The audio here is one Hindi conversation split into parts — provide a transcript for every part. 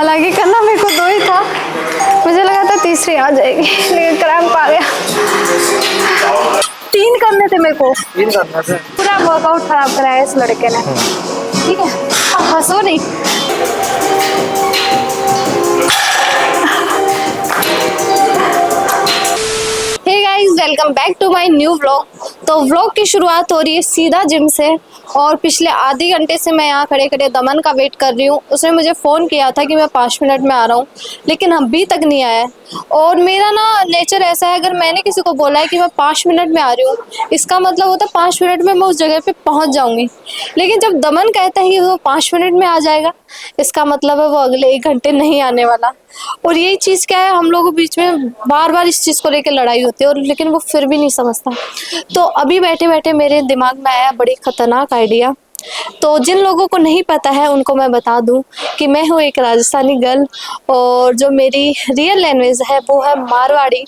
हालांकि करना मेरे को 2 ही था, मुझे लगा था तीसरी आ जाएगी, लेकिन क्रैम्प आ गया। 3 करने थे मेरे को, 3 करने थे। पूरा वर्कआउट खराब कराया इस लड़के ने। ठीक है, हंसो नहीं। Hey guys, welcome back to my new vlog. तो व्लॉग की शुरुआत हो रही है सीधा जिम से, और पिछले आधे घंटे से मैं यहाँ खड़े खड़े दमन का वेट कर रही हूँ। उसने मुझे फ़ोन किया था कि मैं 5 मिनट में आ रहा हूँ, लेकिन अभी तक नहीं आया है। और मेरा ना नेचर ऐसा है, अगर मैंने किसी को बोला है कि मैं 5 मिनट में आ रही हूँ, इसका मतलब होता है 5 मिनट में मैं उस जगह पे पहुँच जाऊँगी। लेकिन जब दमन कहता है कि वो 5 मिनट में आ जाएगा, इसका मतलब है वो अगले 1 घंटे नहीं आने वाला। और यही चीज़ क्या है, हम लोगों के बीच में बार बार इस चीज़ को लेकर लड़ाई होती है, और लेकिन वो फिर भी नहीं समझता। तो अभी बैठे बैठे मेरे दिमाग में आया बड़ी खतरनाक आइडिया। तो जिन लोगों को नहीं पता है उनको मैं बता दूं कि मैं हूँ एक राजस्थानी गर्ल, और जो मेरी रियल लैंग्वेज है वो है मारवाड़ी।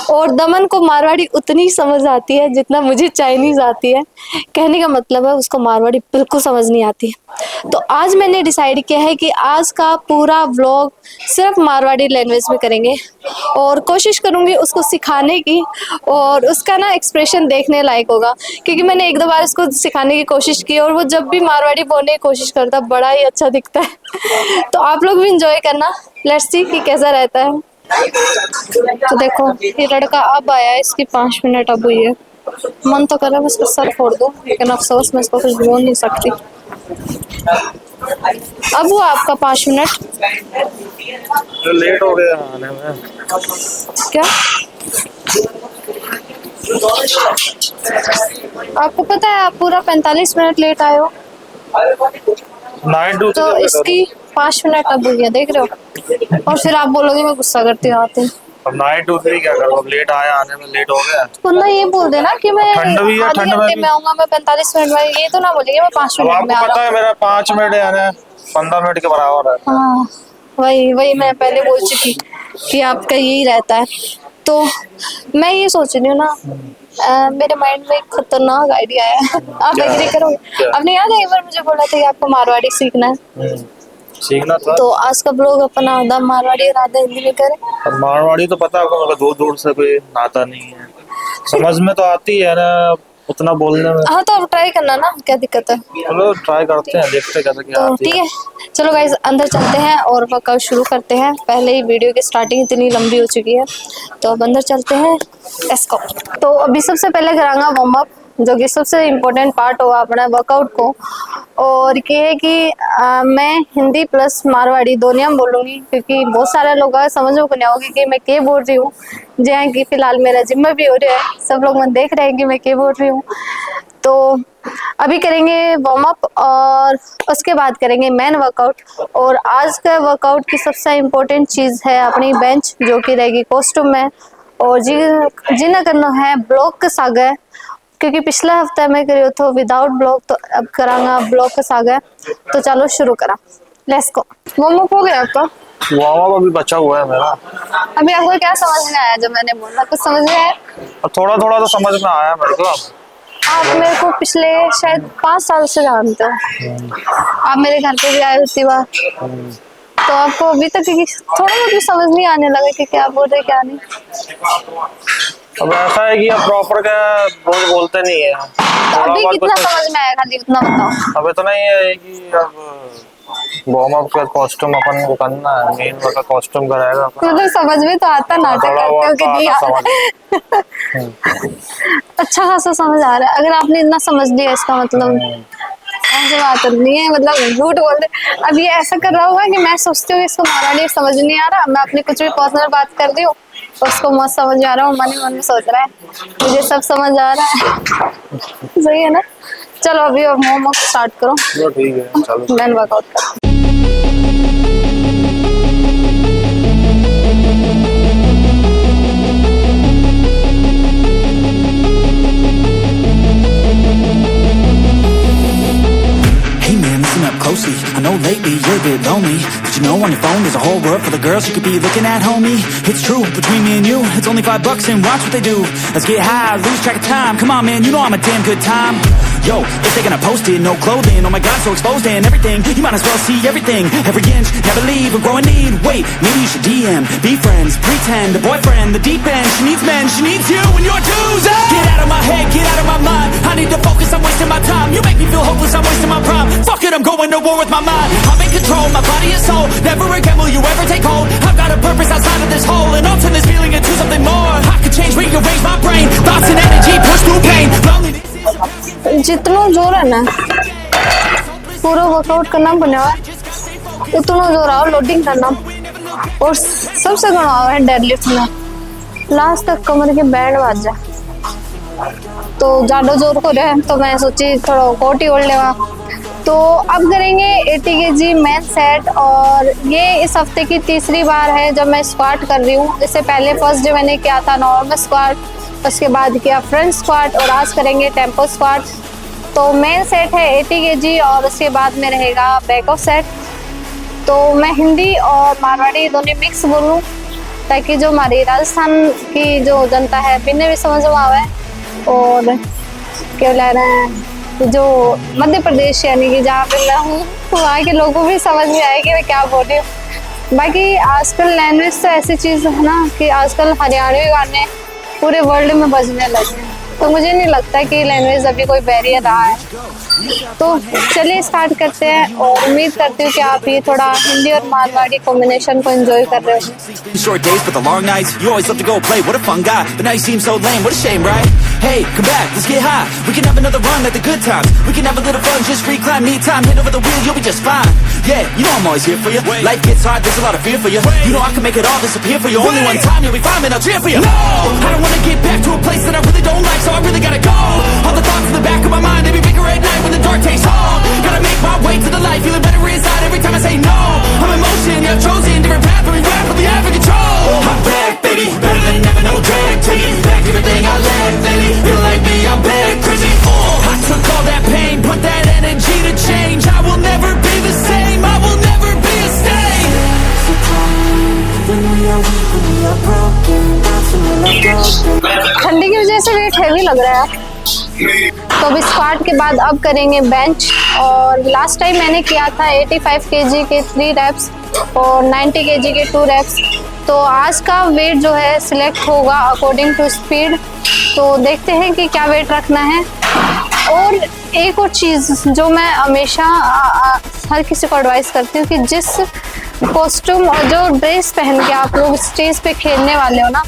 और दमन को मारवाड़ी उतनी समझ आती है जितना मुझे चाइनीज़ आती है। कहने का मतलब है उसको मारवाड़ी बिल्कुल समझ नहीं आती। तो आज मैंने डिसाइड किया है कि आज का पूरा व्लॉग सिर्फ मारवाड़ी लैंग्वेज में करेंगे, और कोशिश करूँगी उसको सिखाने की, और उसका ना एक्सप्रेशन देखने लायक होगा, क्योंकि मैंने 1-2 बार उसको सिखाने की कोशिश की, और वो जब भी मारवाड़ी बोलने की कोशिश करता बड़ा ही अच्छा दिखता है। तो आप लोग भी इंजॉय करना, लेट्स सी कि कैसा रहता है। तो देखो ये लड़का अब आया है, इसकी 5 मिनट अब हुई है। मन तो कर रहा है उसका सर फोड़ दो, लेकिन अफसोस मैं इसको कुछ बोल नहीं सकती। अब हुआ आपका 5 मिनट। जो लेट हो गया आने में। क्या आपको पता है आप पूरा 45 मिनट लेट आए हो? 9 to 3 तो इसकी 5 मिनट अब हुई है, देख रहे हो? और फिर आप बोलोगे मैं गुस्सा करती हूँ आते। अब 9 to 3 क्या करूँ, अब लेट आया, आने में लेट हो गया। वरना ये बोल देना कि मैं ठंड भी है, आधे ठंड में घंटे में आऊंगा, मैं 45 मिनट में। ये तो ना बोलेंगे मैं 5 अब मिनट में आ आपको रहा पता है मेरा 5 मिनट यानी 15 मिनट के बराबर है। हूँ। हाँ, वही मैं पहले बोल चुकी कि आपका यही रहता है। तो मैं ये सोच रही हूँ ना, मेरे माइंड में एक खतरनाक आइडिया है। आप एग्री करोगे? आपने याद है एक बार मुझे बोला था कि आपको मारवाड़ी सीखना है? सीखना था। तो आज का ब्लॉग अपना आधा मारवाड़ी और आधा हिंदी में करें। अब मारवाड़ी तो पता होगा, मगर दूर दूर से कोई नाता नहीं है, समझ में तो आती है ना उतना बोलने में। हाँ, तो अब ट्राई करना ना, क्या दिक्कत है? चलो ट्राई करते हैं, देखते हैं कैसे क्या तो आती ठीक है, चलो गाइस अंदर चलते हैं और वर्कआउट शुरू करते हैं। पहले ही वीडियो की स्टार्टिंग इतनी लंबी हो चुकी है, तो अब अंदर चलते हैं। Let's go. तो अभी सबसे पहले करांगा वार्म अप, जो कि सबसे इम्पोर्टेंट पार्ट होगा अपने वर्कआउट को। और ये है कि मैं हिंदी प्लस मारवाड़ी दोनों बोलूँगी, क्योंकि बहुत सारे लोग समझ में नहीं आओगे कि मैं क्या बोल रही हूँ। जहाँ कि फिलहाल मेरा जिम में भी हो रहा है, सब लोग मैं देख रहे हैं कि मैं क्या बोल रही हूँ। तो अभी करेंगे वार्म अप, और उसके बाद करेंगे मेन वर्कआउट। और आज का वर्कआउट की सबसे इम्पोर्टेंट चीज़ है अपनी बेंच, जो कि रहेगी कॉस्ट्यूम में। और जिन्हें करना है ब्लॉक का सागा, क्योंकि पिछला हफ्ता मैं करी तो विदाउट ब्लॉक, तो अब करांगा ब्लॉक का सागा। तो चलो शुरू करा, लेट्स गो। वार्म अप हो गया आपका? वार्म अप अभी बचा हुआ है मेरा। अभी आपको क्या समझ में आया जब मैंने बोला? कुछ समझ में आया? थोड़ा थोड़ा तो समझ में आया मेरे को। आप मेरे को पिछले शायद 5 साल से जानते हो, आप मेरे घर पे भी आए उतनी बार। तो आपको अभी तक थोड़ा बहुत भी समझ नहीं आने लगा कि क्या बोल रहे क्या नहीं? अब ऐसा है कि अब प्रॉपर क्या बोलते नहीं है। तो अभी कितना समझ में आया, खाली उतना बताओ। अब इतना ही है कि अब वार्म अप का कॉस्ट्यूम अपन को करना है, मेन वाला कॉस्ट्यूम कराएगा अपन। मतलब समझ में तो आता, नाटक करते हो कि नहीं आता? अच्छा खासा समझ आ रहा है। अगर आपने इतना समझ लिया, इसका मतलब ऐसे बात नहीं है, मतलब झूठ बोल रहे। अब ये ऐसा कर रहा होगा कि मैं सोचती हूँ इसको मारवाड़ी समझ नहीं आ रहा, मैं अपनी कुछ भी पर्सनल बात कर दी हूँ, उसको मस्त समझ आ रहा हूँ, मन ही मन में सोच रहा है मुझे सब समझ आ रहा है। सही है ना? चलो अभी वार्म अप स्टार्ट करो। ठीक है, चलो मैन वर्कआउट करो। Closely. I know lately you're a bit lonely, but you know on your phone there's a whole world full of girls you could be looking at, homie. It's true, between me and you, it's only $5 and watch what they do. Let's get high, lose track of time. Come on man, you know I'm a damn good time. Yo, if they're gonna post it, no clothing, oh my god, so exposed and everything. You might as well see everything, every inch, never leave or grow a need. Wait, maybe you should DM, be friends, pretend, a boyfriend, the deep end. She needs men, she needs you and your twos. Get out of my head, get out of my mind. I need to focus, I'm wasting my time. You make me feel hopeless, I'm wasting my prime. Fuck it, I'm going to war with my mind. I'm in control, my body and soul. Never again will you ever take hold. I've got a purpose outside of this hole, and I'll turn this feeling into something more. I could change, rearrange my brain. Thoughts and energy, push through pain. Loneliness. जितना जोर है ना पूरा वर्कआउट करना पड़ेगा, उतना जोर आओ लोडिंग करना, और सबसे बड़ा है डेडलिफ्ट में लास्ट तक कमर के बैंड बाज जाए। तो ज़्यादा जोर को रहे तो मैं सोची थोड़ा कोट ही ओढ़ लेगा। तो अब करेंगे 80 kg मेन सेट, और ये इस हफ्ते की तीसरी बार है जब मैं स्क्वाट कर रही हूँ। इससे पहले फर्स्ट डे मैंने किया था नॉर्मल स्क्वाट, उसके बाद किया फ्रंट स्क्वाट, और आज करेंगे टेम्पो स्क्वाट। तो मेन सेट है 80 kg और उसके बाद में रहेगा बैक ऑफ सेट। तो मैं हिंदी और मारवाड़ी दोनों मिक्स बोलूँ ताकि जो हमारी राजस्थान की जो जनता है बिन्ने भी समझ में आवे, और क्या ले रहे हैं जो मध्य प्रदेश यानी कि जहाँ पे मैं हूँ वहाँ के लोगों को भी समझ में आए कि मैं क्या बोल रही हूँ। बाकी आजकल लैंग्वेज तो ऐसी चीज़ है ना कि आजकल हरियाणवी गाने पूरे वर्ल्ड में बजने लगे हैं, तो मुझे नहीं लगता कि लैंग्वेज अभी कोई बैरियर रहा है। तो चलिए स्टार्ट करते हैं, और उम्मीद करती हूँ कि आप ये थोड़ा हिंदी और मारवाड़ी कॉम्बिनेशन को एंजॉय कर रहे हो। Short days, but the long nights. You always love to go play. What a fun guy, but now you seem so lame. What a shame, right? Hey, come back, let's get high. We can have another run like the good times. We can have a little fun, just recline. Need time, hit over the wheel, you'll be just fine. Yeah, you know I'm always here for you. Life gets hard, there's a lot of fear for you. You know I can make it all disappear for you. Only one time, you'll be fine, man, I'll cheer for you. No, I don't wanna get back to a place that I really don't like, so I really gotta go. All the thoughts in the back of my mind, they be bigger at night when the dark takes hold. Gotta make my way to the light, feeling better inside every time I say no. I'm in motion, yeah, I've chosen different path, but we rapidly have control. I'm back, baby, better than ever, no drag, taking back everything I lacked lately. Feel like me, I'm back, crazy. I took all that pain, put that energy to change. I will never be the same, I will never be a stain. ठंडी की वजह से वेट हैवी लग रहा है। तो अभी स्क्वाट के बाद अब करेंगे बेंच, और लास्ट टाइम मैंने किया था 85 kg के 3 reps और 90 kg के 2 reps। तो आज का वेट जो है सिलेक्ट होगा अकॉर्डिंग टू स्पीड। तो देखते हैं कि क्या वेट रखना है। और एक और चीज़ जो मैं हमेशा हर किसी को एडवाइस करती हूँ कि जिस कॉस्ट्यूम और जो ड्रेस पहन के आप लोग स्टेज पे खेलने वाले हो ना,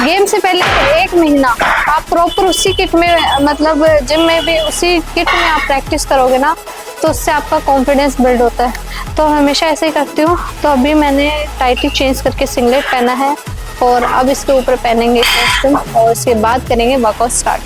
गेम से पहले 1 महीना आप प्रॉपर उसी किट में, मतलब जिम में भी उसी किट में आप प्रैक्टिस करोगे ना, तो उससे आपका कॉन्फिडेंस बिल्ड होता है। तो हमेशा ऐसे ही करती हूँ। तो अभी मैंने टाइटली चेंज करके सिंगलेट पहना है, और अब इसके ऊपर पहनेंगे कॉस्ट्यूम, और उसके बाद करेंगे workout start.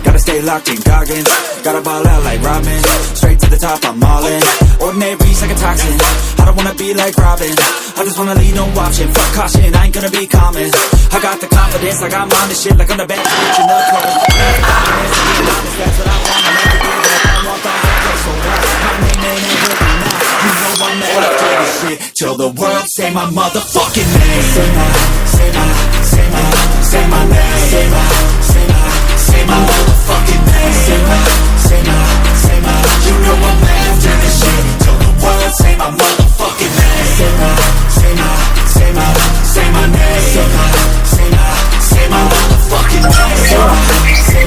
Gotta stay locked in Goggins. Gotta ball out like Robin. Straight to the top, I'm all in. Ordinary's like a toxin. I don't wanna be like Robin. I just wanna lead, no option. Fuck caution, I ain't gonna be common. I got the confidence, like I'm on this shit, like I'm the best bitch in the club. That's what I want, I'm never give up. I want the whole place so right. My name ain't everything now. You know I'm never up to this shit till the world say my motherfucking name. Say my name. Say my name. Say my motherfucking name. Say my, you know I'm after this shit till the world say my motherfucking name. Say my name. Say my motherfucking name. Say my,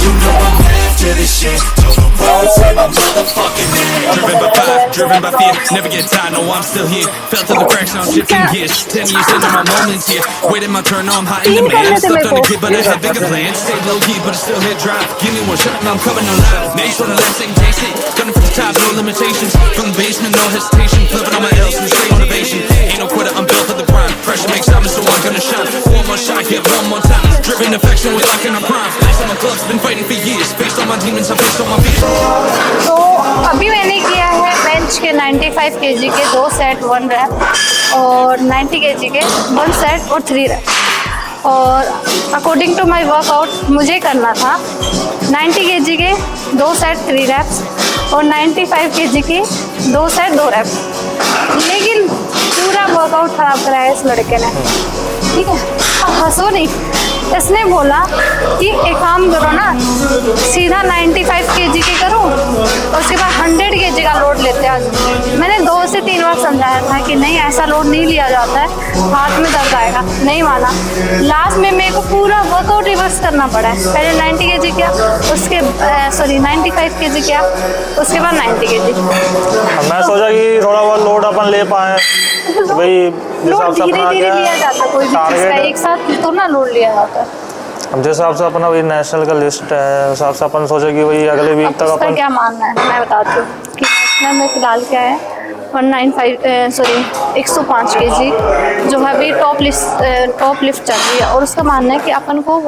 you know I'm after this shit till the world say my motherfucking name. Driven by 5 driven by fear, never get tired, no I'm still here. Fell through the cracks, now I'm shifting gears. 10 years into my moments here, waiting my turn, now I'm hot in the man. Slept on the kid, but I had bigger plans. Stayed low key, but I still hit drive. Give me one shot, now I'm coming alive. Nation on the left, same taste it. Gunning from the top, no limitations. From the basement, no hesitation. Flipping on my L's, and straight motivation. Ain't no quitter, I'm built for the grind. Pressure makes diamonds, so I'm gonna shine. One more shot, get one more time. Driven affection with locking our crime. Lace on my gloves, been fighting for years. Faced all my demons, I faced all my fears. तो अभी मैंने किया है बेंच के 95 kg के 2 सेट 1 रैप और 90 kg के 1 सेट और 3 रैप। और अकॉर्डिंग टू माय वर्कआउट मुझे करना था 90 kg के 2 सेट 3 रैप्स और 95 kg के 2 सेट 2 रैप, लेकिन पूरा वर्कआउट खराब कराया इस लड़के ने। ठीक है, अब हंसो नहीं। इसने बोला कि एक काम करो ना, सीधा 95 kg के करो और उसके बाद 100 kg का लोड लेते हैं। मैंने 2 से 3 बार समझाया था कि नहीं ऐसा लोड नहीं लिया जाता है, हाथ में दर्द आएगा, नहीं माना। लास्ट में मेरे को पूरा वर्कआउट रिवर्स करना पड़ा है। पहले 90 kg किया, उसके 95 kg किया, उसके बाद 90 kg। मैं सोचा कि थोड़ा बहुत लोड अपन ले पाए, भाई लोड धीरे धीरे लिया जाता है, कोई भी चीज़ का एक साथ तो ना लोड लिया जाता है। हम जिस हिसाब से अपना वही नेशनल का लिस्ट है, उस हिसाब से अपन सोचा कि वही अगले वीक तक अपन। क्या मानना है मैं बताती हूँ कि नेशनल में फिलहाल क्या है 105 kg जो है अभी टॉप लिफ्ट चल रही है, और उसका मानना है कि अपन को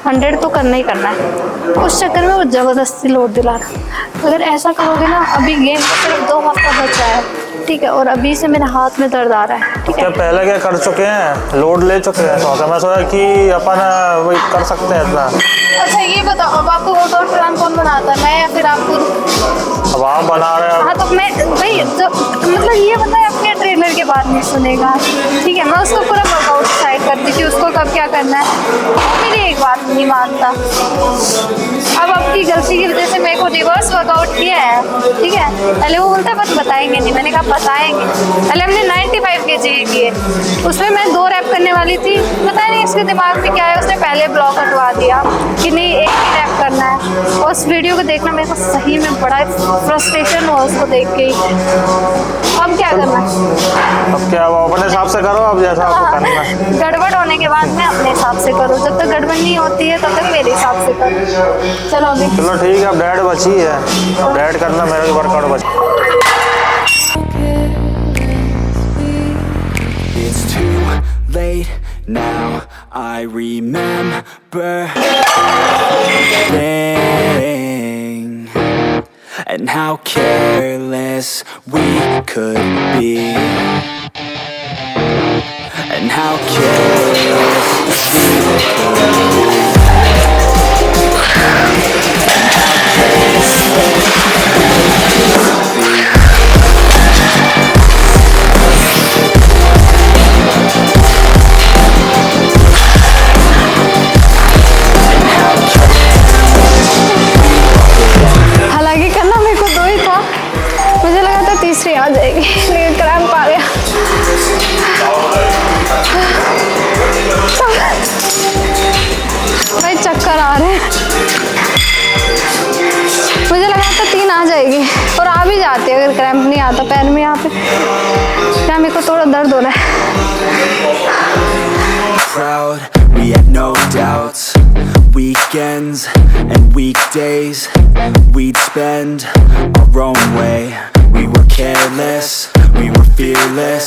100 तो करना ही करना है। उस चक्कर में वो ज़बरदस्ती लोड दिला रहा। अगर ऐसा करोगे ना, अभी गेम को सिर्फ 2 हफ्ता बचा है, ठीक है, और अभी से मेरे हाथ में दर्द आ रहा है। ठीक है, पहले क्या कर चुके हैं, लोड ले चुके हैं, तो मैं सोचा कि अपन वही कर सकते हैं इतना। अच्छा ये बताओ, अब आपको वर्कआउट प्लान कौन बनाता है, मैं या फिर आप खुद? अब आप बना रहे हैं। हाँ तो मैं भाई जो मतलब ये बताए अपने ट्रेनर के बात नहीं सुनेगा, ठीक है, मैं उसको पूरा वर्कआउट डिसाइड करती कि उसको कब क्या करना है, मेरी एक बात नहीं मानता। अब आपकी गलती की वजह से मेरे को रिवर्स वर्कआउट किया है, ठीक है। पहले वो बोलता है बस बताएंगे नहीं, मैंने कहा बताएंगे। पहले हमने 95 kg किए, उसमें मैं 2 रैप करने वाली थी, पता नहीं इसके दिमाग में क्या है, उसने पहले ब्लॉक हटवा दिया कि नहीं एक ही रैप करना है। और उस वीडियो को देखना मेरे को सही में बड़ा फ्रस्ट्रेशन हुआ उसको देख के ही। अब क्या करना है? अब क्या, वो अपने हिसाब से करो, अब जैसा आपको करना है। गड़बड़ होने के बाद में अपने हिसाब से करो, जब तक गड़बड़ नहीं होती है तब तक मेरे हिसाब से करो। चलो अभी चलो ठीक है, अब डेड बची है, अब डेड करना, मेरा भी वर्कआउट बचा। It's too late now, I remember everything and how careless we could be, and how careless we could be. हालांकि करना मेरे को 2 ही था, मुझे लगा था तीसरी आ जाएगी, लेकिन क्रैम्प आ गया। भाई चक्कर आ रहे हैं, मुझे लगा था 3 आ जाएगी और आ भी जाती है अगर क्रैम्प नहीं आता पैर में। यहाँ पे क्या मेरे को थोड़ा दर्द हो रहा है। Proud, we had no doubts. Weekends and weekdays we'd spend our own way. We were careless, we were fearless,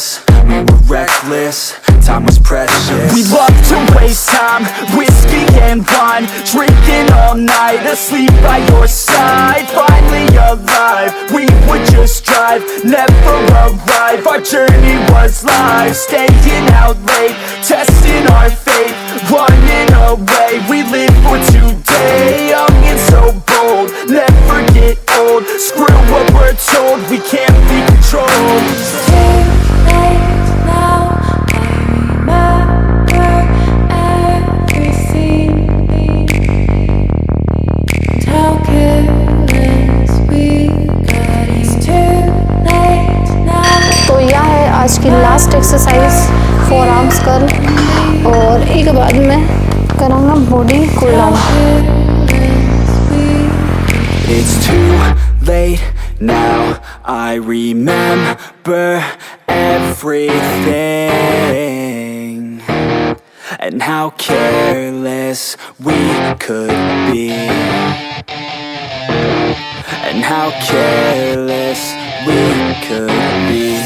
we were reckless. Time was precious. We loved to waste time, whiskey and wine, drinking all night, asleep by your side. Finally alive, we would just drive, never arrive. Our journey was life, staying out late, testing our fate, running away. We live for today, young and so bold, never get old. Screw what we're told, we can't be controlled. तो यह है आज की लास्ट एक्सरसाइज, 4 आर्म्स कर्ल, और एक बाद में करांगा body cool down. It's too late Now I remember everything, and how careless we could be, and how careless we could be.